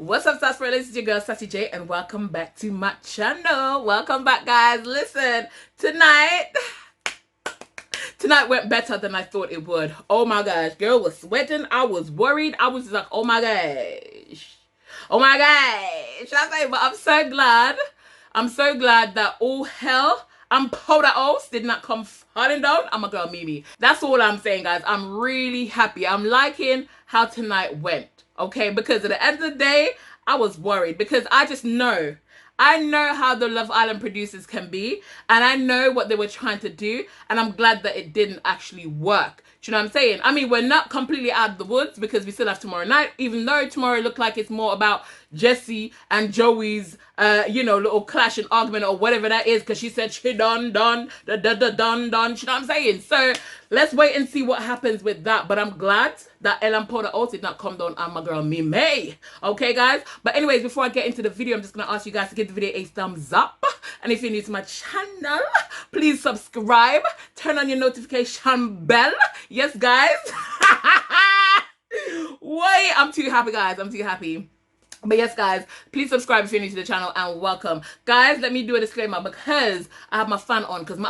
What's up, Sassy? It's your girl Sassy J, and welcome back to my channel. Welcome back, guys. Listen, tonight went better than I thought it would. Oh my gosh, girl was sweating. I was worried. I was like, oh my gosh, oh my gosh. Should I say? But I'm so glad. I'm so glad that all hell and powder oats did not come falling down. I'm a girl Mimii. That's all I'm saying, guys. I'm really happy. I'm liking how tonight went. Okay, because at the end of the day, I was worried because I just know. I know how the Love Island producers can be, and I know what they were trying to do, and I'm glad that it didn't actually work. Do you know what I'm saying? I mean, we're not completely out of the woods because we still have tomorrow night, even though tomorrow looked like it's more about Jessie and Joey's, little clash and argument or whatever that is, because she said she done, you know what I'm saying? So let's wait and see what happens with that. But I'm glad that Ellen Porter also did not come down on my girl Mimii. Okay, guys? But anyways, before I get into the video, I'm just going to ask you guys to give the video a thumbs up. And if you're new to my channel, please subscribe. Turn on your notification bell. Yes, guys. Wait, I'm too happy, guys. I'm too happy. But yes, guys, please subscribe if you're new to the channel, and welcome. Guys, let me do a disclaimer because I have my fan on, because my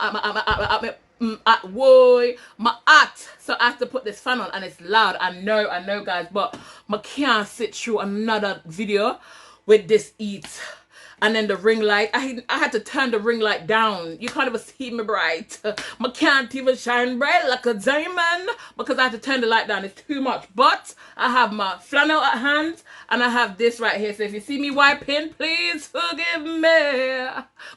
art, so I have to put this fan on, and it's loud. I know, guys, but I can't sit through another video with this heat. And then the ring light, I had to turn the ring light down. You can't even see me bright. I can't even shine bright like a diamond because I had to turn the light down. It's too much. But I have my flannel at hand, and I have this right here. So if you see me wiping, please forgive me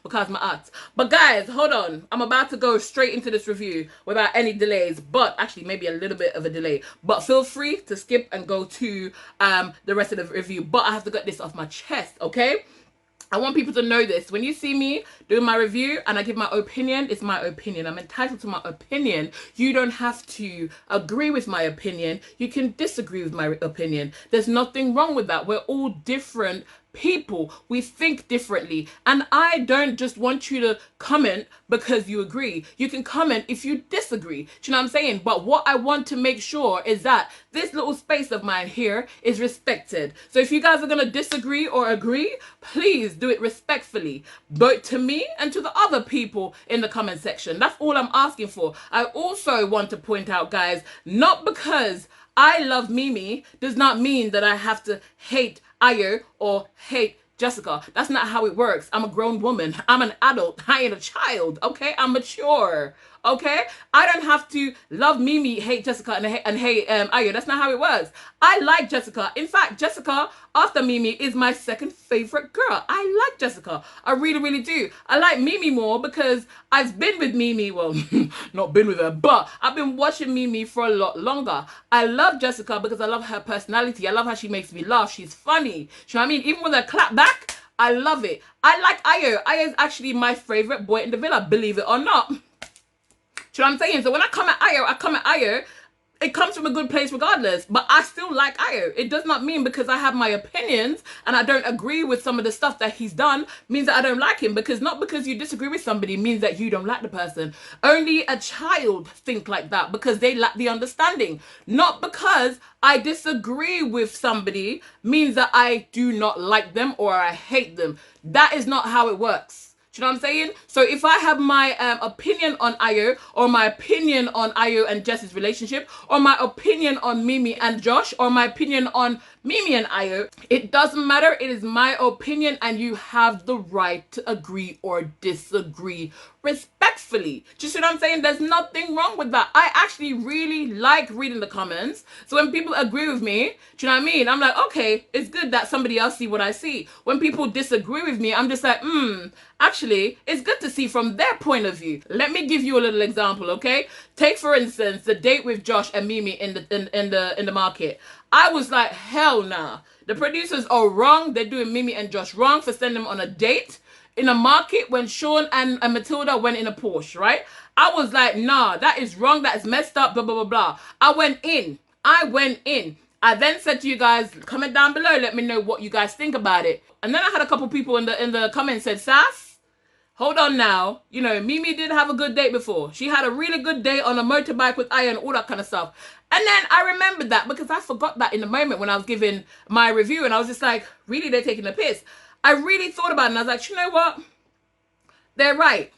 because my art. But guys, hold on. I'm about to go straight into this review without any delays. But actually, maybe a little bit of a delay. But feel free to skip and go to the rest of the review. But I have to get this off my chest, okay? I want people to know this. When you see me doing my review and I give my opinion, it's my opinion. I'm entitled to my opinion. You don't have to agree with my opinion. You can disagree with my opinion. There's nothing wrong with that. We're all different people. We think differently. And I don't just want you to comment because you agree. You can comment if you disagree. Do you know what I'm saying? But what I want to make sure is that this little space of mine here is respected. So if you guys are going to disagree or agree, please do it respectfully, both to me and to the other people in the comment section. That's all I'm asking for. I also want to point out, guys, not because I love Mimii does not mean that I have to hate Ayo or hate Jessica. That's not how it works. I'm a grown woman. I'm an adult. I ain't a child. Okay? I'm mature. Okay? I don't have to love Mimii, hate Jessica, and hate Ayo. That's not how it works. I like Jessica. In fact, Jessica, after Mimii, is my second favorite girl. I like Jessica. I really, really do. I like Mimii more because I've been with Mimii. Well, not been with her, but I've been watching Mimii for a lot longer. I love Jessica because I love her personality. I love how she makes me laugh. She's funny. You know what I mean? Even with her clap back, I love it. I like Ayo. Ayo is actually my favorite boy in the villa, believe it or not. Do you know what I'm saying? So when I come at Ayo, it comes from a good place regardless. But I still like Ayo. It does not mean because I have my opinions and I don't agree with some of the stuff that he's done means that I don't like him. Because not because you disagree with somebody means that you don't like the person. Only a child think like that because they lack the understanding. Not because I disagree with somebody means that I do not like them or I hate them. That is not how it works. Do you know what I'm saying? So if I have my opinion on Ayo, or my opinion on Ayo and Jess's relationship, or my opinion on Mimii and Josh, or my opinion on Mimii and Ayo, it doesn't matter. It is my opinion and you have the right to agree or disagree respectfully. Do you see what I'm saying? There's nothing wrong with that. I actually really like reading the comments. So when people agree with me, do you know what I mean? I'm like, okay, it's good that somebody else see what I see. When people disagree with me, I'm just like, actually, it's good to see from their point of view. Let me give you a little example, okay? Take, for instance, the date with Josh and Mimii in the market. I was like, hell nah. The producers are wrong. They're doing Mimii and Josh wrong for sending them on a date in a market when Ciaran and Matilda went in a Porsche, right? I was like, nah, that is wrong. That is messed up, blah, blah, blah, blah. I went in. I then said to you guys, comment down below. Let me know what you guys think about it. And then I had a couple people in the comments said, Sass, hold on now. You know, Mimii did have a good date before. She had a really good date on a motorbike with Ayo and all that kind of stuff. And then I remembered that because I forgot that in the moment when I was giving my review, and I was just like, really, they're taking the piss. I really thought about it, and I was like, you know what? They're right.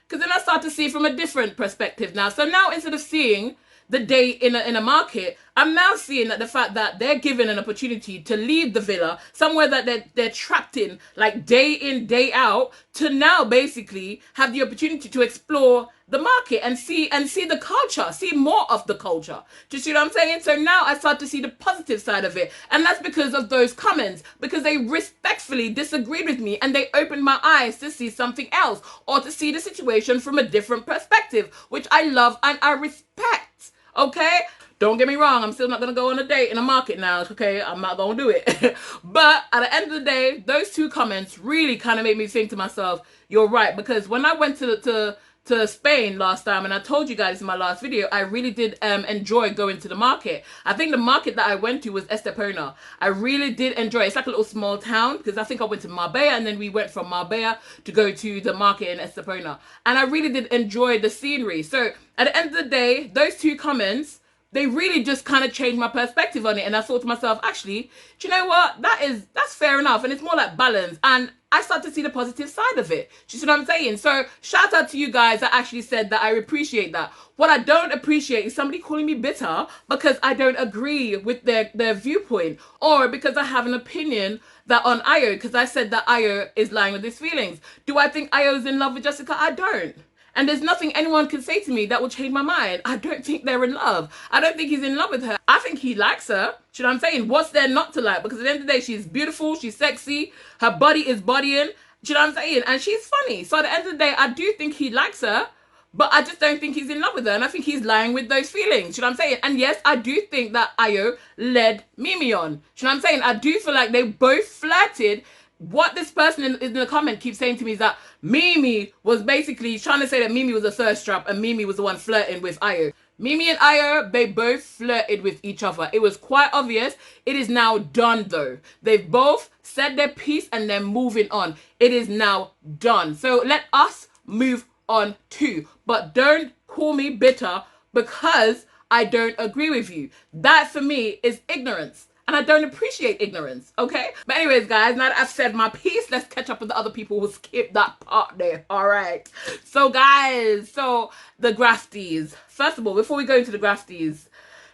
Because then I start to see from a different perspective now. So now instead of seeing the date in a market, I'm now seeing that the fact that they're given an opportunity to leave the villa, somewhere that they're trapped in, like day in, day out, to now basically have the opportunity to explore the market and see the culture, see more of the culture. Do you see what I'm saying? So now I start to see the positive side of it. And that's because of those comments, because they respectfully disagreed with me and they opened my eyes to see something else or to see the situation from a different perspective, which I love and I respect. Okay? Don't get me wrong, I'm still not going to go on a date in a market now, okay? I'm not going to do it. But at the end of the day, those two comments really kind of made me think to myself, you're right. Because when I went to Spain last time, and I told you guys in my last video, I really did enjoy going to the market. I think the market that I went to was Estepona. I really did enjoy it. It's like a little small town, because I think I went to Marbella, and then we went from Marbella to go to the market in Estepona. And I really did enjoy the scenery. So at the end of the day, those two comments, they really just kind of changed my perspective on it. And I thought to myself, actually, do you know what? That's fair enough. And it's more like balance. And I start to see the positive side of it. Do you see what I'm saying? So shout out to you guys that actually said that. I appreciate that. What I don't appreciate is somebody calling me bitter because I don't agree with their viewpoint, or because I have an opinion that on Ayo, because I said that Ayo is lying with his feelings. Do I think Ayo's in love with Jessica? I don't. And there's nothing anyone can say to me that will change my mind. I don't think they're in love. I don't think he's in love with her. I think he likes her. Do you know what I'm saying? What's there not to like? Because at the end of the day, she's beautiful. She's sexy. Her body is bodying. Do you know what I'm saying? And she's funny. So at the end of the day, I do think he likes her. But I just don't think he's in love with her. And I think he's lying with those feelings. Do you know what I'm saying? And yes, I do think that Ayo led Mimii on. Do you know what I'm saying? I do feel like they both flirted. What this person in the comment keeps saying to me is that Mimii was basically trying to say that Mimii was a thirst trap and Mimii was the one flirting with Ayo. Mimii and Ayo, they both flirted with each other. It was quite obvious. It is now done though. They've both said their piece and they're moving on. It is now done. So let us move on too. But don't call me bitter because I don't agree with you. That for me is ignorance. And I don't appreciate ignorance, okay? But anyways, guys, now that I've said my piece, let's catch up with the other people who skipped that part there, all right? So, guys, so the Grafties. First of all, before we go into the Grafties,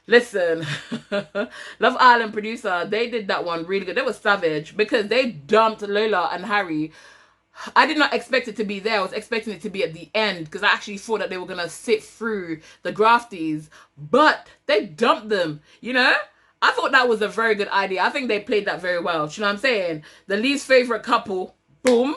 listen, Love Island producer, they did that one really good. They were savage because they dumped Lola and Harry. I did not expect it to be there. I was expecting it to be at the end because I actually thought that they were going to sit through the Grafties. But they dumped them, you know? I thought that was a very good idea. I think they played that very well. Do you know what I'm saying? The least favorite couple, boom.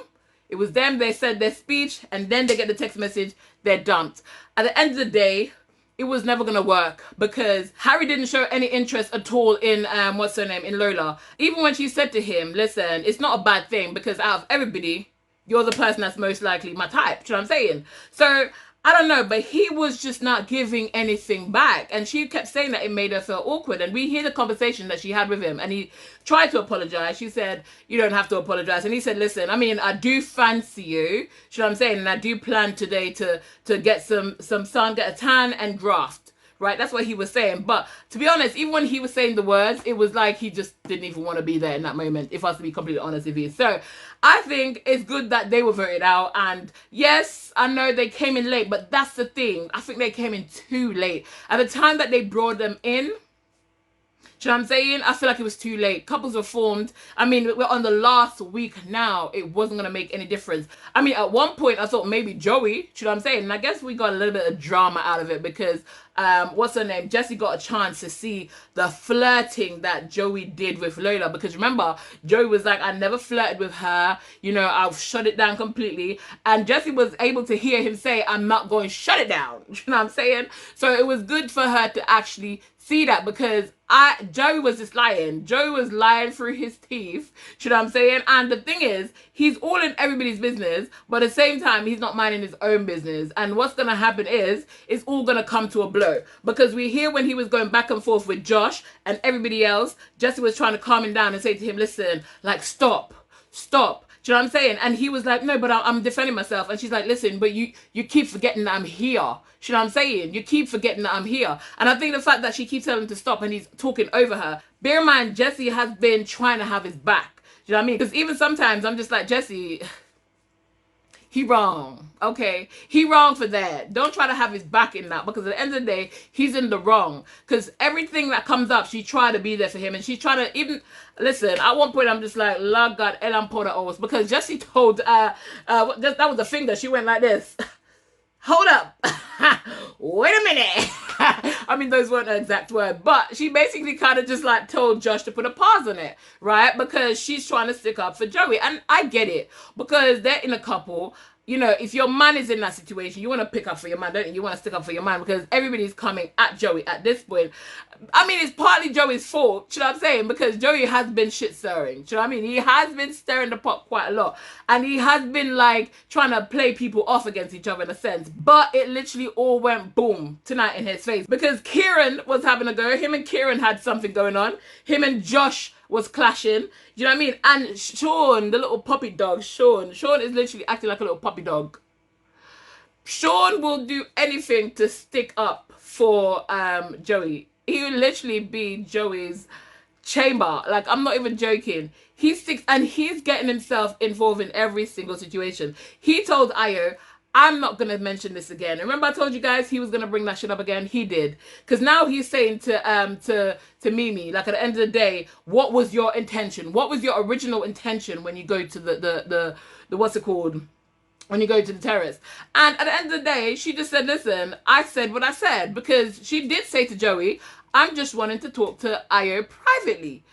It was them. They said their speech and then they get the text message. They're dumped. At the end of the day, it was never going to work because Harry didn't show any interest at all in, what's her name, in Lola. Even when she said to him, listen, it's not a bad thing because out of everybody, you're the person that's most likely my type. Do you know what I'm saying? So I don't know, but he was just not giving anything back. And she kept saying that it made her feel awkward. And we hear the conversation that she had with him. And he tried to apologize. She said, you don't have to apologize. And he said, listen, I mean, I do fancy you. You know what I'm saying? And I do plan today to get some sun, get a tan and graft. Right? That's what he was saying. But to be honest, even when he was saying the words, it was like he just didn't even want to be there in that moment, if I was to be completely honest with you. So I think it's good that they were voted out. And yes, I know they came in late, but that's the thing. I think they came in too late. At the time that they brought them in, do you know what I'm saying? I feel like it was too late. Couples were formed. I mean, we're on the last week now. It wasn't going to make any difference. I mean, at one point, I thought maybe Joey. Do you know what I'm saying? And I guess we got a little bit of drama out of it because, what's her name? Jessie got a chance to see the flirting that Joey did with Lola. Because remember, Joey was like, I never flirted with her. You know, I'll shut it down completely. And Jessie was able to hear him say, I'm not going to shut it down. You know what I'm saying? So it was good for her to actually see that because Joey was just lying. Joey was lying through his teeth. You know what I'm saying? And the thing is, he's all in everybody's business, but at the same time, he's not minding his own business. And what's going to happen is, it's all going to come to a blow. Because we hear when he was going back and forth with Josh and everybody else, Jessie was trying to calm him down and say to him, listen, like, stop. Do you know what I'm saying? And he was like, no, but I'm defending myself. And she's like, listen, but you keep forgetting that I'm here. Do you know what I'm saying? You keep forgetting that I'm here. And I think the fact that she keeps telling him to stop and he's talking over her. Bear in mind, Jesse has been trying to have his back. Do you know what I mean? Because even sometimes I'm just like, Jesse, he wrong, okay? He wrong for that. Don't try to have his back in that, because at the end of the day, he's in the wrong. Because everything that comes up, she tried to be there for him, and she's trying to even listen. At one point, I'm just like, Lord God, Elan Porter Owens, because Jessie told that was a finger. She went like this. Hold up. Wait a minute. I mean, those weren't the exact words, but she basically kind of just like told Josh to put a pause on it, right? Because she's trying to stick up for Joey. And I get it, because they're in a couple. You know, if your man is in that situation, you want to pick up for your man, don't you? You want to stick up for your man, because everybody's coming at Joey at this point. I mean, it's partly Joey's fault, you know what I'm saying? Because Joey has been shit stirring, you know what I mean? He has been stirring the pot quite a lot. And he has been like trying to play people off against each other in a sense. But it literally all went boom tonight in his face. Because Ciaran was having a go. Him and Ciaran had something going on. Him and Josh was clashing. You know what I mean? And Sean, the little puppy dog, Sean is literally acting like a little puppy dog. Sean will do anything to stick up for Joey. He will literally be Joey's chamber. Like, I'm not even joking. He sticks, and he's getting himself involved in every single situation. He told Ayo, I'm not going to mention this again. Remember I told you guys he was going to bring that shit up again? He did. Because now he's saying to Mimii, like, at the end of the day, what was your intention? What was your original intention when you go to the what's it called? When you go to the terrace? And at the end of the day, she just said, listen, I said what I said. Because she did say to Joey, I'm just wanting to talk to Ayo privately.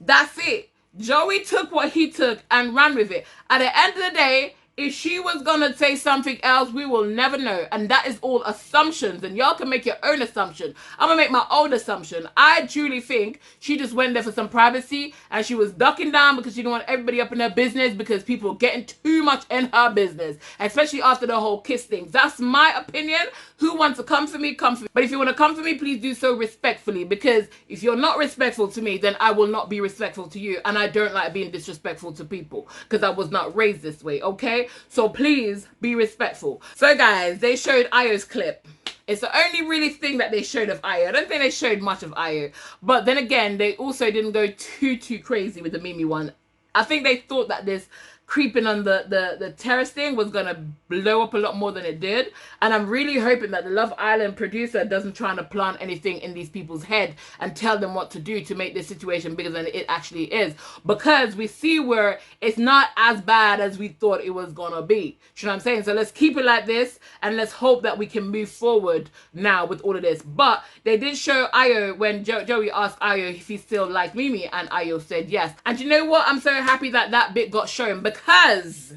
That's it. Joey took what he took and ran with it. At the end of the day, if she was going to say something else, we will never know. And that is all assumptions. And y'all can make your own assumption. I'm going to make my own assumption. I truly think she just went there for some privacy. And she was ducking down because she didn't want everybody up in her business. Because people were getting too much in her business. Especially after the whole kiss thing. That's my opinion. Who wants to come for me, come for me. But if you want to come for me, please do so respectfully. Because if you're not respectful to me, then I will not be respectful to you. And I don't like being disrespectful to people. Because I was not raised this way, okay? So please be respectful. So guys, they showed Ayo's clip. It's the only really thing that they showed of Ayo. I don't think they showed much of Ayo. But then again, they also didn't go too crazy with the Mimii one. I think they thought that this creeping on the terrace thing was gonna blow up a lot more than it did, and I'm really hoping that the Love Island producer doesn't try to plant anything in these people's head and tell them what to do to make this situation bigger than it actually is, because we see where it's not as bad as we thought it was gonna be. You know what I'm saying? So let's keep it like this, and let's hope that we can move forward now with all of this. But they did show Ayo when Joey asked Ayo if he still liked Mimii, and Ayo said yes. And you know what? I'm so happy that that bit got shown, because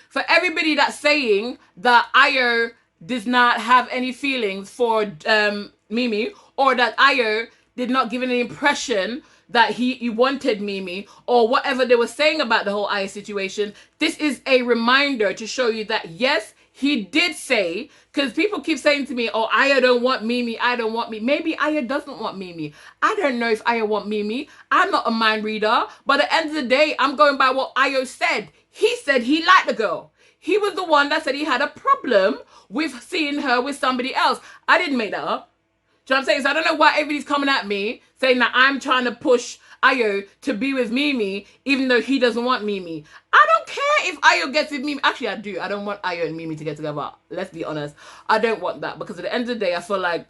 for everybody that's saying that Ayo does not have any feelings for Mimii, or that Ayo did not give any impression that he wanted Mimii, or whatever they were saying about the whole Ayo situation, this is a reminder to show you that yes, he did say, because people keep saying to me, oh, Ayo don't want Mimii, I don't want me. Maybe Ayo doesn't want Mimii. I don't know if Ayo want Mimii. I'm not a mind reader. But at the end of the day, I'm going by what Ayo said. He said he liked the girl. He was the one that said he had a problem with seeing her with somebody else. I didn't make that up. Do you know what I'm saying? So I don't know why everybody's coming at me saying that I'm trying to push Ayo to be with Mimii, even though he doesn't want Mimii. I don't care if Ayo gets with Mimii. Actually, I do. I don't want Ayo and Mimii to get together. Let's be honest. I don't want that, because at the end of the day, I feel like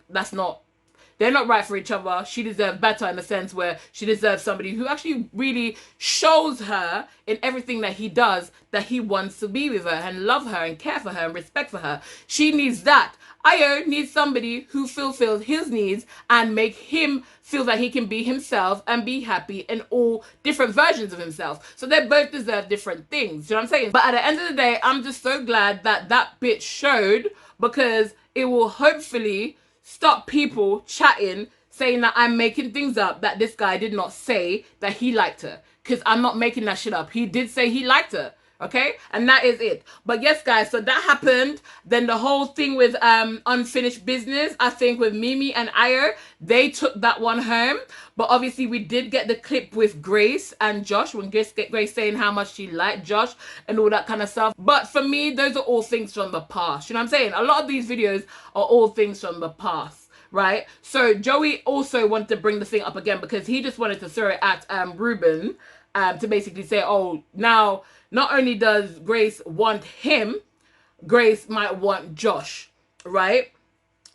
they're not right for each other. She deserves better, in the sense where she deserves somebody who actually really shows her in everything that he does that he wants to be with her and love her and care for her and respect for her. She needs that. Ayo needs somebody who fulfills his needs and make him feel that he can be himself and be happy in all different versions of himself. So they both deserve different things. You know what I'm saying? But at the end of the day, I'm just so glad that that bit showed, because it will hopefully stop people chatting saying that I'm making things up, that this guy did not say that he liked her. Because I'm not making that shit up. He did say he liked her. Okay, and that is it. But yes, guys, so that happened. Then the whole thing with unfinished business, I think with Mimii and Ayo, they took that one home. But obviously we did get the clip with Grace and Josh, when Grace saying how much she liked Josh and all that kind of stuff. But for me, those are all things from the past. You know what I'm saying? A lot of these videos are all things from the past, right? So Joey also wanted to bring the thing up again because he just wanted to throw it at Reuben, to basically say, oh, now not only does Grace want him, Grace might want Josh, right?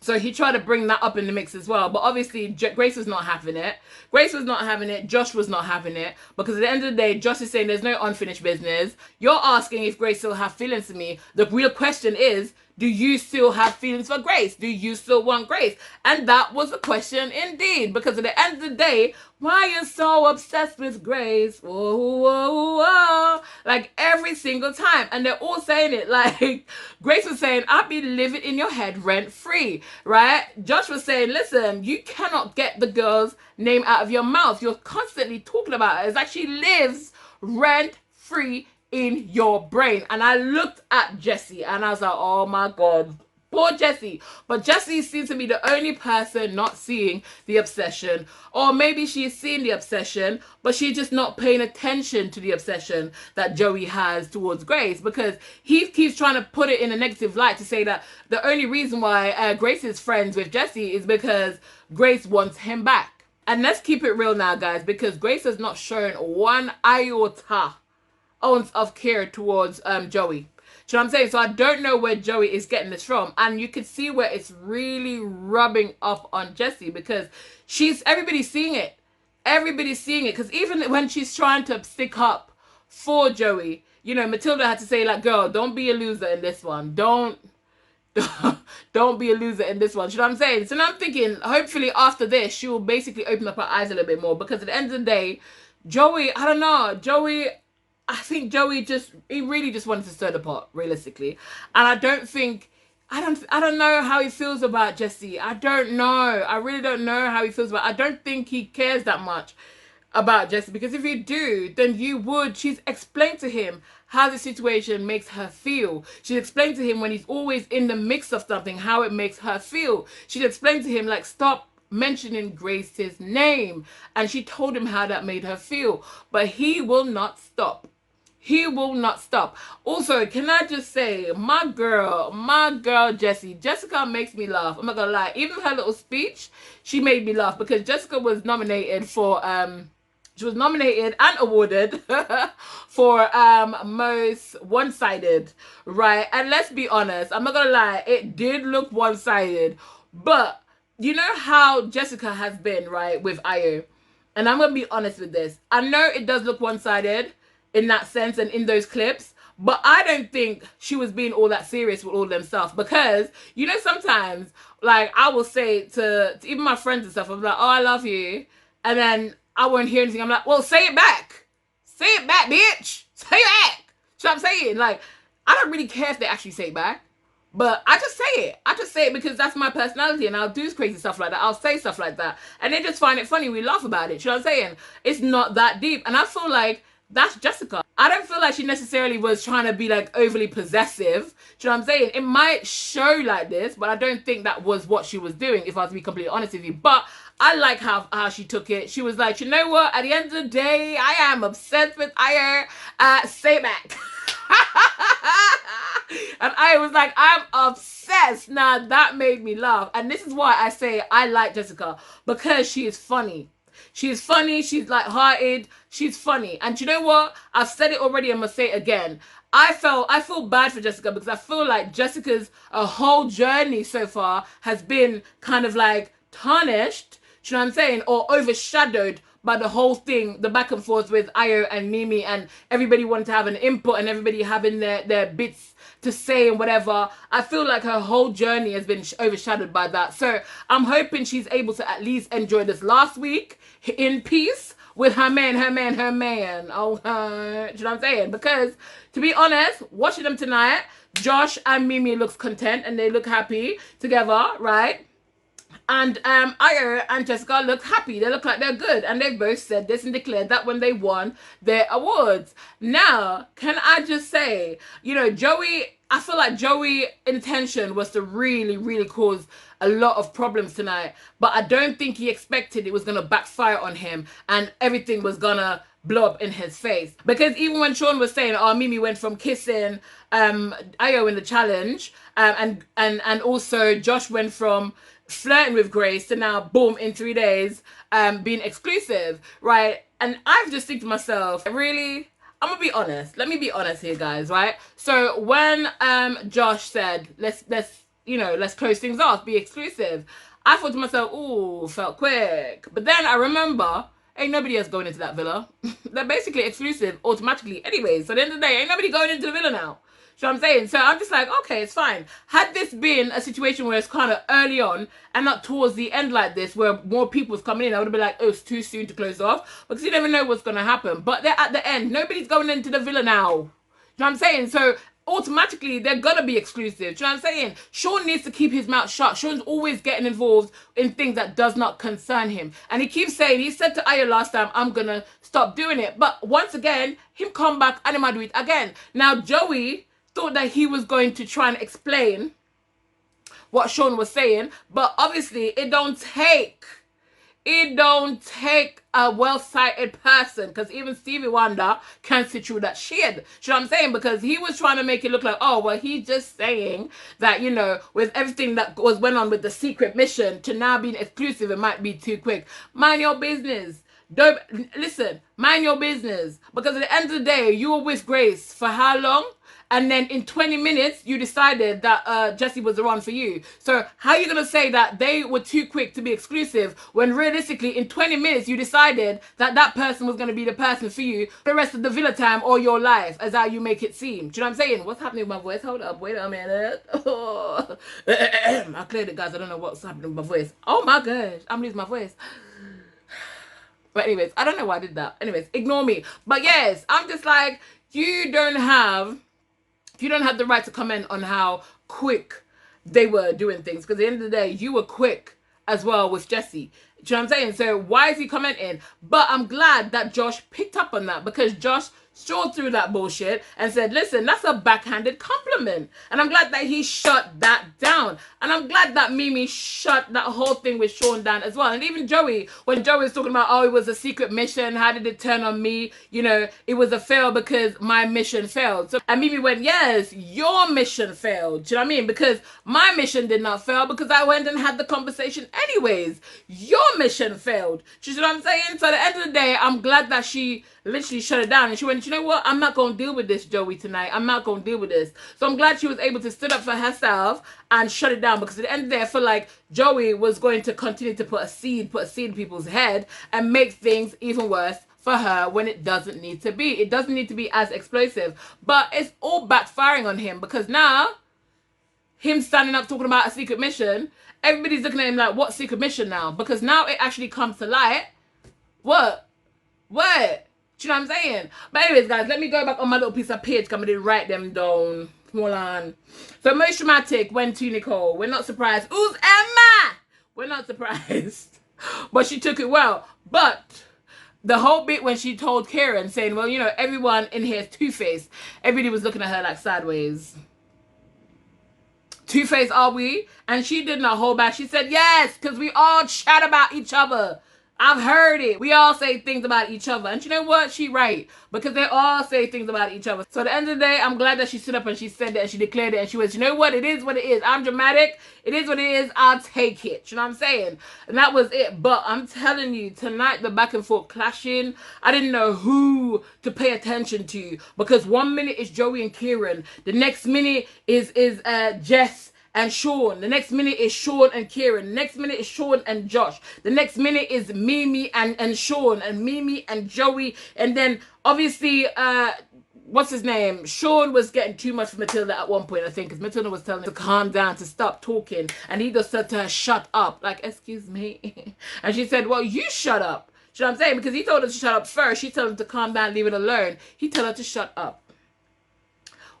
So he tried to bring that up in the mix as well. But obviously, Grace was not having it. Grace was not having it. Josh was not having it. Because at the end of the day, Josh is saying there's no unfinished business. You're asking if Grace still have feelings for me. The real question is, do you still have feelings for Grace? Do you still want Grace? And that was a question indeed. Because at the end of the day, why are you so obsessed with Grace? Whoa, whoa, whoa. Like every single time. And they're all saying it. Like Grace was saying, I'll be living in your head rent free. Right? Josh was saying, listen, you cannot get the girl's name out of your mouth. You're constantly talking about her. It's like she lives rent free in your brain. And I looked at Jessie and I was like, oh my God, poor Jessie. But Jessie seems to be the only person not seeing the obsession. Or maybe she's seeing the obsession, but she's just not paying attention to the obsession that Joey has towards Grace, because he keeps trying to put it in a negative light to say that the only reason why Grace is friends with Jessie is because Grace wants him back. And let's keep it real now, guys, because Grace has not shown one iota of care towards Joey. Do you know what I'm saying? So I don't know where Joey is getting this from. And you can see where it's really rubbing up on Jessie, because everybody's seeing it. Everybody's seeing it. Because even when she's trying to stick up for Joey, you know, Matilda had to say, like, girl, don't be a loser in this one. Don't be a loser in this one. You know what I'm saying? So now I'm thinking, hopefully after this, she will basically open up her eyes a little bit more. Because at the end of the day, Joey, I don't know. I think Joey he really just wanted to stir the pot, realistically. And I don't know how he feels about Jessie. I don't know. I really don't know how he feels about I don't think he cares that much about Jessie. Because if you do, then she's explained to him how the situation makes her feel. She's explained to him when he's always in the mix of something, how it makes her feel. She's explained to him, like, stop mentioning Grace's name. And she told him how that made her feel. But he will not stop. He will not stop. Also, can I just say, my girl, Jessie. Jessica makes me laugh. I'm not gonna lie. Even her little speech, she made me laugh, because Jessica was nominated for she was nominated and awarded for most one-sided, right? And let's be honest, I'm not gonna lie, it did look one-sided, but you know how Jessica has been, right, with Ayo. And I'm gonna be honest with this. I know it does look one-sided in that sense and in those clips, but I don't think she was being all that serious with all them stuff. Because, you know, sometimes, like, I will say to even my friends and stuff, I'm like, oh, I love you. And then I won't hear anything. I'm like, well, say it back. Say it back, bitch. Say it back. So I'm saying, like, I don't really care if they actually say it back. But I just say it. I just say it because that's my personality, and I'll do crazy stuff like that. I'll say stuff like that. And they just find it funny. We laugh about it. You know what I'm saying? It's not that deep. And I feel like that's Jessica. I don't feel like she necessarily was trying to be, like, overly possessive. Do you know what I'm saying? It might show like this, but I don't think that was what she was doing, if I was to be completely honest with you. But I like how she took it. She was like, you know what? At the end of the day, I am obsessed with Ayo. Say it back. And I was like, I'm obsessed. Now, that made me laugh. And this is why I say I like Jessica, because she is funny. She's funny. She's light-hearted. She's funny. And you know what? I've said it already. I'm going to say it again. I feel bad for Jessica, because I feel like Jessica's whole journey so far has been kind of like tarnished, do you know what I'm saying? Or overshadowed by the whole thing, the back and forth with Ayo and Mimii, and everybody wanting to have an input and everybody having their bits to say and whatever. I feel like her whole journey has been overshadowed by that. So I'm hoping she's able to at least enjoy this last week in peace with her man. Oh, do you know what I'm saying? Because, to be honest, watching them tonight, Josh and Mimii looks content and they look happy together, right? And Ayo and Jessica look happy. They look like they're good. And they both said this and declared that when they won their awards. Now, can I just say, you know, Joey, I feel like Joey's intention was to really, really cause a lot of problems tonight. But I don't think he expected it was going to backfire on him and everything was going to blow up in his face. Because even when Ciaran was saying, oh, Mimii went from kissing Ayo in the challenge, and also Josh went from flirting with Grace to now, boom, in 3 days, being exclusive, right? And I've just think to myself, really? I'm gonna be honest. Let me be honest here, guys, right? So when Josh said, let's close things off, be exclusive, I thought to myself, ooh, felt quick. But then I remember, ain't nobody else going into that villa. They're basically exclusive automatically anyways. So at the end of the day, ain't nobody going into the villa now. You know what I'm saying? So I'm just like, okay, it's fine. Had this been a situation where it's kind of early on and not towards the end like this, where more people's coming in, I would have been like, oh, it's too soon to close off, because you never know what's going to happen. But they're at the end. Nobody's going into the villa now. You know what I'm saying? So automatically, they're going to be exclusive. Do you know what I'm saying? Ciaran needs to keep his mouth shut. Ciaran's always getting involved in things that does not concern him. And he keeps saying, he said to Ayo last time, I'm going to stop doing it. But once again, him come back and him do it again. Now, Joey thought that he was going to try and explain what Ciaran was saying, but obviously it don't take a well-sighted person, because even Stevie Wonder can't sit through that shit. You know what I'm saying? Because he was trying to make it look like, oh, well, he's just saying that, you know, with everything that went on with the secret mission to now being exclusive, it might be too quick. Mind your business. Don't listen, mind your business. Because at the end of the day, you were with Grace for how long? And then in 20 minutes, you decided that Jessie was the one for you. So how are you going to say that they were too quick to be exclusive when realistically in 20 minutes you decided that that person was going to be the person for you for the rest of the villa time or your life, as how you make it seem? Do you know what I'm saying? What's happening with my voice? Hold up, wait a minute. Oh. I cleared it, guys. I don't know what's happening with my voice. Oh my gosh, I'm losing my voice. But anyways, I don't know why I did that. Anyways, ignore me. But yes, I'm just like, you don't have the right to comment on how quick they were doing things, because at the end of the day, you were quick as well with Jessie. Do you know what I'm saying? So why is he commenting? But I'm glad that Josh picked up on that, because Josh saw through that bullshit and said, listen, that's a backhanded compliment. And I'm glad that he shut that down. And I'm glad that Mimii shut that whole thing with Ciaran down as well. And even Joey, when Joey was talking about, oh, it was a secret mission, how did it turn on me? You know, it was a fail because my mission failed. So, and Mimii went, yes, your mission failed. Do you know what I mean? Because my mission did not fail, because I went and had the conversation anyways. Your mission failed. Do you know what I'm saying? So at the end of the day, I'm glad that she literally shut it down. And she went, you know what? I'm not going to deal with this, Joey, tonight. I'm not going to deal with this. So I'm glad she was able to stand up for herself and shut it down. Because at the end of the day, I feel like Joey was going to continue to put a seed in people's head and make things even worse for her when it doesn't need to be. It doesn't need to be as explosive. But it's all backfiring on him, because now, him standing up talking about a secret mission, everybody's looking at him like, what secret mission now? Because now it actually comes to light. What? Do you know what I'm saying? But anyways, guys, let me go back on my little piece of page, because I didn't write them down. Hold on. So most dramatic went to Nicole. We're not surprised. Who's Emma? We're not surprised. But she took it well. But the whole bit when she told Ciaran, saying, well, you know, everyone in here is two-faced. Everybody was looking at her like sideways. Two-faced are we? And she did not hold back. She said, yes, because we all chat about each other. I've heard it. We all say things about each other. And you know what? She right. Because they all say things about each other. So at the end of the day, I'm glad that she stood up and she said that and she declared it. And she was, you know what? It is what it is. I'm dramatic. It is what it is. I'll take it. You know what I'm saying? And that was it. But I'm telling you, tonight, the back and forth clashing, I didn't know who to pay attention to. Because 1 minute is Joey and Ciaran. The next minute is Jess and Ciaran. The next minute is Ciaran and Ciaran. The next minute is Ciaran and Josh. The next minute is Mimii and Ciaran, and Mimii and Joey. And then obviously, what's his name? Ciaran was getting too much for Matilda at one point, I think, because Matilda was telling him to calm down, to stop talking. And he just said to her, shut up. Like, excuse me. And she said, well, you shut up. You know what I'm saying? Because he told her to shut up first. She told him to calm down, leave it alone. He told her to shut up.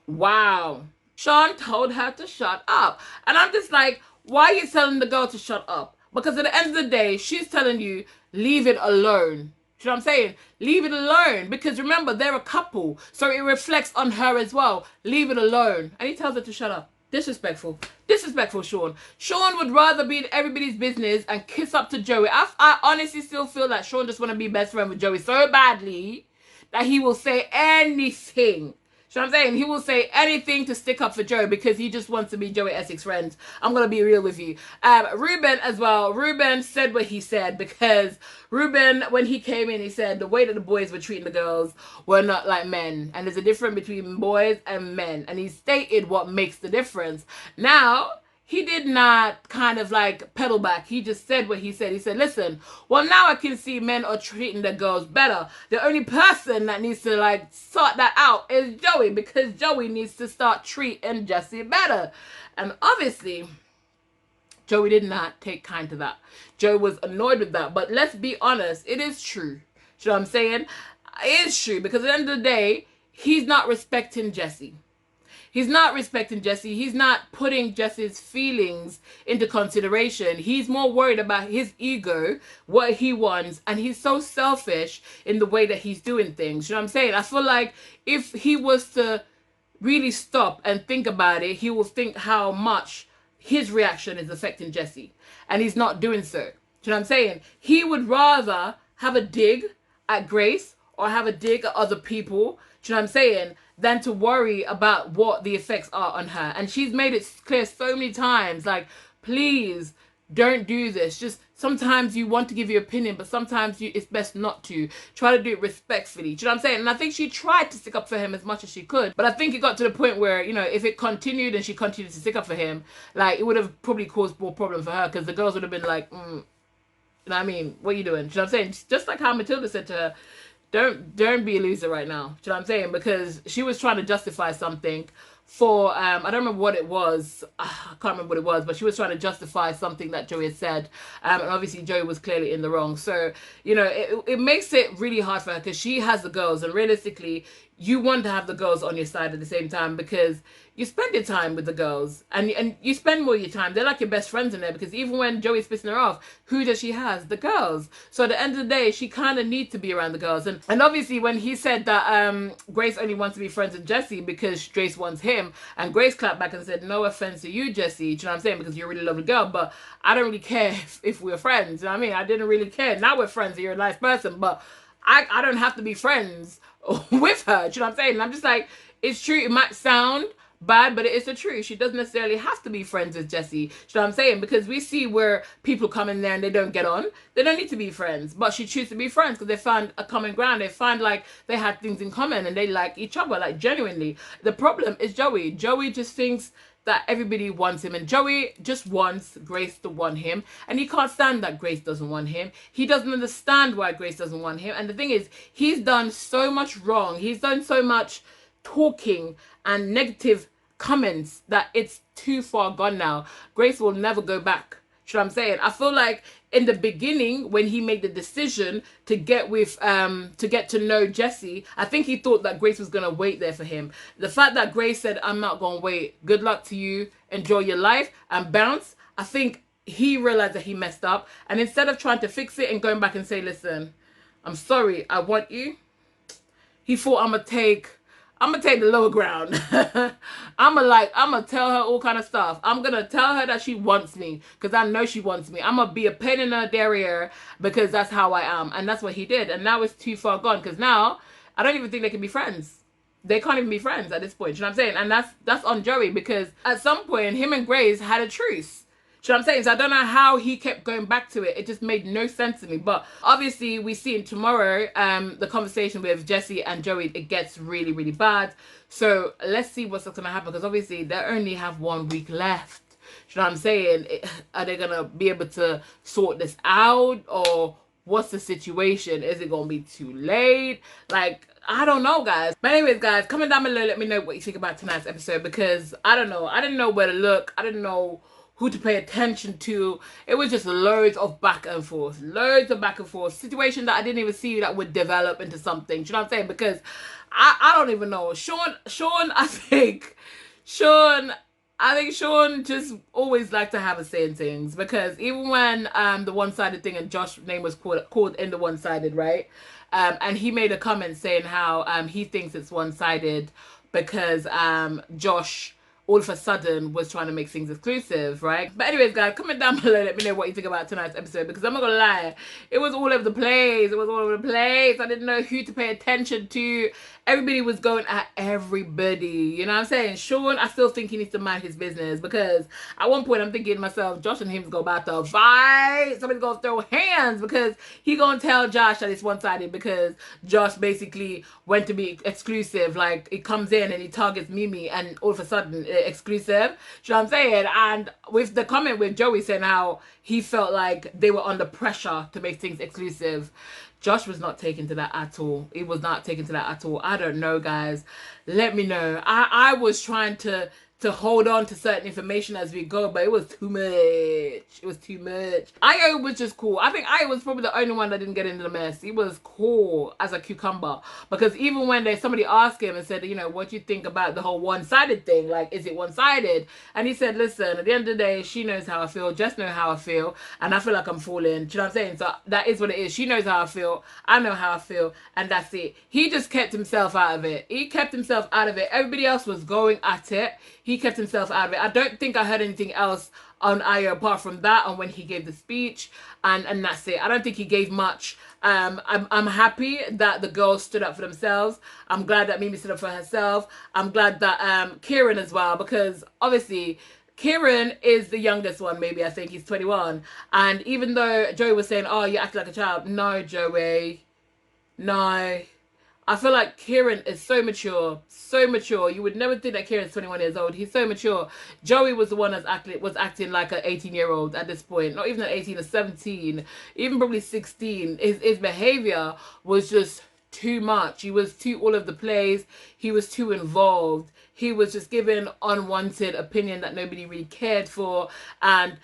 Wow. Ciaran told her to shut up. And I'm just like, why are you telling the girl to shut up? Because at the end of the day, she's telling you, leave it alone. You know what I'm saying? Leave it alone. Because remember, they're a couple. So it reflects on her as well. Leave it alone. And he tells her to shut up. Disrespectful. Disrespectful, Sean. Sean would rather be in everybody's business and kiss up to Joey. I honestly still feel like Sean just want to be best friend with Joey so badly that he will say anything. You know what I'm saying? He will say anything to stick up for Joey because he just wants to be Joey Essex friends. I'm going to be real with you. Reuben as well. Reuben said what he said because Reuben, when he came in, he said the way that the boys were treating the girls were not like men. And there's a difference between boys and men. And he stated what makes the difference. Now, he did not kind of like pedal back. He just said what he said. He said, listen, well, now I can see men are treating the girls better. The only person that needs to like sort that out is Joey, because Joey needs to start treating Jesse better. And obviously, Joey did not take kind to that. Joey was annoyed with that. But let's be honest, it is true. You know what I'm saying? It is true, because at the end of the day, he's not respecting Jesse. He's not respecting Jesse. He's not putting Jesse's feelings into consideration. He's more worried about his ego, what he wants, and he's so selfish in the way that he's doing things. You know what I'm saying? I feel like if he was to really stop and think about it, he will think how much his reaction is affecting Jesse. And he's not doing so. Do you know what I'm saying? He would rather have a dig at Grace or have a dig at other people. Do you know what I'm saying? Than to worry about what the effects are on her. And she's made it clear so many times, like, please don't do this. Just sometimes you want to give your opinion, but sometimes it's best not to. Try to do it respectfully. Do you know what I'm saying? And I think she tried to stick up for him as much as she could. But I think it got to the point where, you know, if it continued and she continued to stick up for him, like, it would have probably caused more problems for her, because the girls would have been like, you know what I mean? What are you doing? Do you know what I'm saying? Just like how Matilda said to her, don't be a loser right now. Do you know what I'm saying? Because she was trying to justify something for, I don't remember what it was. I can't remember what it was, but she was trying to justify something that Joey had said. And obviously Joey was clearly in the wrong. So, you know, it makes it really hard for her, because she has the girls, and realistically, you want to have the girls on your side at the same time, because you spend your time with the girls, and you spend more of your time. They're like your best friends in there, because even when Joey's pissing her off, who does she have? The girls. So at the end of the day, she kind of needs to be around the girls. And obviously when he said that Grace only wants to be friends with Jesse because Grace wants him, and Grace clapped back and said, no offense to you, Jesse, do you know what I'm saying? Because you're a really lovely girl, but I don't really care if we're friends. You know what I mean? I didn't really care. Now we're friends and you're a nice person, but I don't have to be friends with her. Do you know what I'm saying? And I'm just like, it's true. It might sound bad, but it is the truth. She doesn't necessarily have to be friends with Jesse. You know what I'm saying? Because we see where people come in there and they don't get on. They don't need to be friends, but she chooses to be friends because they found a common ground. They find like they had things in common and they like each other, like genuinely. The problem is Joey. Joey just thinks that everybody wants him, and Joey just wants Grace to want him, and he can't stand that Grace doesn't want him. He doesn't understand why Grace doesn't want him. And the thing is, he's done so much wrong. He's done so much talking and negative comments that it's too far gone now. Grace will never go back. You know what I'm saying? I feel like in the beginning, when he made the decision to get with to get to know Jesse, I think he thought that Grace was gonna wait there for him. The fact that Grace said, I'm not gonna wait, good luck to you, enjoy your life, and bounce, I think he realized that he messed up. And instead of trying to fix it and going back and say, listen, I'm sorry, I want you, he thought, I'm gonna take the lower ground. I'm gonna tell her all kind of stuff. I'm gonna tell her that she wants me, because I know she wants me. I'm gonna be a pain in her derriere because that's how I am. And that's what he did. And now it's too far gone, because now I don't even think they can be friends. They can't even be friends at this point. You know what I'm saying? And that's on Joey, because at some point him and Grace had a truce. You know what I'm saying? So I don't know how he kept going back to it. It just made no sense to me. But obviously we see in tomorrow the conversation with Jesse and Joey, it gets really, really bad. So let's see what's going to happen, because obviously they only have 1 week left. You know what I'm saying? Are they going to be able to sort this out, or what's the situation? Is it going to be too late? Like, I don't know, guys. But anyways, guys, comment down below. Let me know what you think about tonight's episode, because I don't know. I didn't know where to look. I didn't know who to pay attention to. It was just loads of back and forth. Loads of back and forth. Situation that I didn't even see that would develop into something. Do you know what I'm saying? Because I don't even know. Sean, I think, Sean, I think Sean just always liked to have a say in things, because even when the one-sided thing and Josh's name was called in the one-sided, right? And he made a comment saying how he thinks it's one-sided because Josh all of a sudden was trying to make things exclusive, right? But anyways, guys, comment down below, let me know what you think about tonight's episode, because I'm not gonna lie, it was all over the place. It was all over the place. I didn't know who to pay attention to. Everybody was going at everybody, you know what I'm saying? Sean, I still think he needs to mind his business, because at one point I'm thinking to myself, Josh and him's go about to fight. Somebody's gonna throw hands, because he gonna tell Josh that it's one-sided because Josh basically went to be exclusive. Like, it comes in and he targets Mimii, and all of a sudden exclusive. You know what I'm saying? And with the comment with Joey saying how he felt like they were under pressure to make things exclusive, Josh was not taken to that at all. He was not taken to that at all. I don't know, guys. Let me know. I was trying to hold on to certain information as we go, but it was too much. It was too much. Ayo was just cool. I think Ayo was probably the only one that didn't get into the mess. He was cool as a cucumber, because even when somebody asked him and said, you know, what do you think about the whole one-sided thing? Like, is it one-sided? And he said, listen, at the end of the day, she knows how I feel, just know how I feel, and I feel like I'm falling. Do you know what I'm saying? So that is what it is. She knows how I feel, I know how I feel, and that's it. He just kept himself out of it. He kept himself out of it. Everybody else was going at it. He kept himself out of it. I don't think I heard anything else on Ayo apart from that, and when he gave the speech, and that's it. I don't think he gave much. I'm happy that the girls stood up for themselves. I'm glad that Mimii stood up for herself. I'm glad that Ciaran as well, because obviously Ciaran is the youngest one, maybe. I think he's 21. And even though Joey was saying, oh, you act like a child. No, Joey. No. I feel like Ciaran is so mature, so mature. You would never think that Ciaran's 21 years old. He's so mature. Joey was the one that was acting like an 18-year-old at this point. Not even an 18 or 17, even probably 16. His behavior was just too much. He was too all over the place. He was too involved. He was just giving unwanted opinion that nobody really cared for, and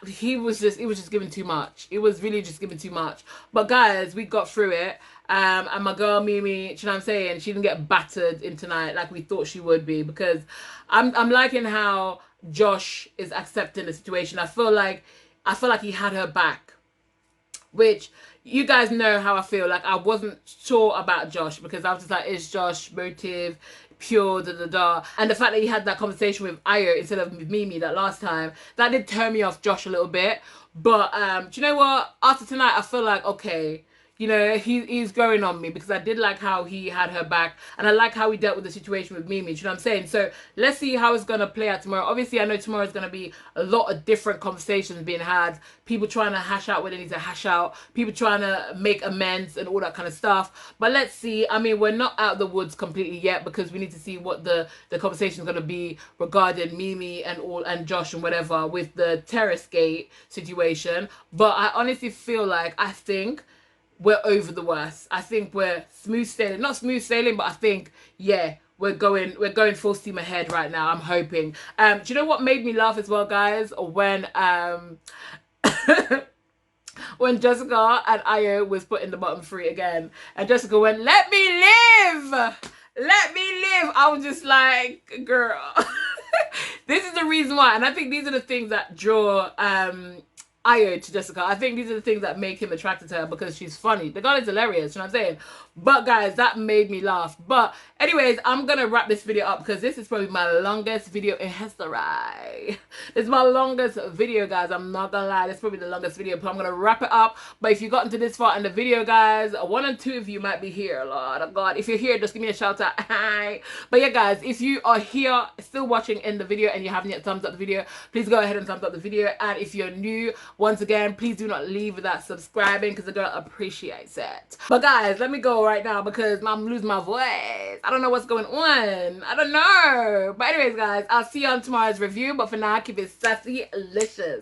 it was just giving too much. It was really just giving too much. But guys, we got through it. And my girl Mimii, you know what I'm saying, she didn't get battered in tonight like we thought she would be, because I'm liking how Josh is accepting the situation. I feel like he had her back, which you guys know how I feel. Like, I wasn't sure about Josh, because I was just like, is Josh motive pure, da da da? And the fact that he had that conversation with Ayo instead of with Mimii that last time, that did turn me off Josh a little bit. But do you know what? After tonight, I feel like, okay, you know, he's growing on me, because I did like how he had her back, and I like how he dealt with the situation with Mimii. You know what I'm saying? So let's see how it's going to play out tomorrow. Obviously, I know tomorrow is going to be a lot of different conversations being had. People trying to hash out what they need to hash out. People trying to make amends and all that kind of stuff. But let's see. I mean, we're not out of the woods completely yet, because we need to see what the conversation is going to be regarding Mimii and Josh and whatever with the terrace gate situation. But I honestly feel like, I think we're over the worst. I think we're smooth sailing. Not smooth sailing, but I think, yeah, we're going full steam ahead right now. I'm hoping. Do you know what made me laugh as well, guys? When when Jessica and Ayo was put in the bottom three again, and Jessica went, "Let me live! Let me live!" I was just like, girl. This is the reason why. And I think these are the things that draw Ayo to Jessica. I think these are the things that make him attracted to her, because she's funny. The girl is hilarious, you know what I'm saying? But guys, that made me laugh. But anyways, I'm gonna wrap this video up, because this is probably my longest video in history. It's my longest video, guys. I'm not gonna lie, this is probably the longest video, but I'm gonna wrap it up. But if you got into this far in the video, guys, 1 and 2 of you might be here. Lord of God, if you're here, just give me a shout out. Hi. But yeah, guys, if you are here still watching in the video and you haven't yet thumbs up the video, please go ahead and thumbs up the video. And if you're new, once again, please do not leave without subscribing, because the girl appreciates it. But guys, let me go right now, because I'm losing my voice. I don't know what's going on. I don't know. But anyways, guys, I'll see you on tomorrow's review. But for now, keep it sassy, delicious.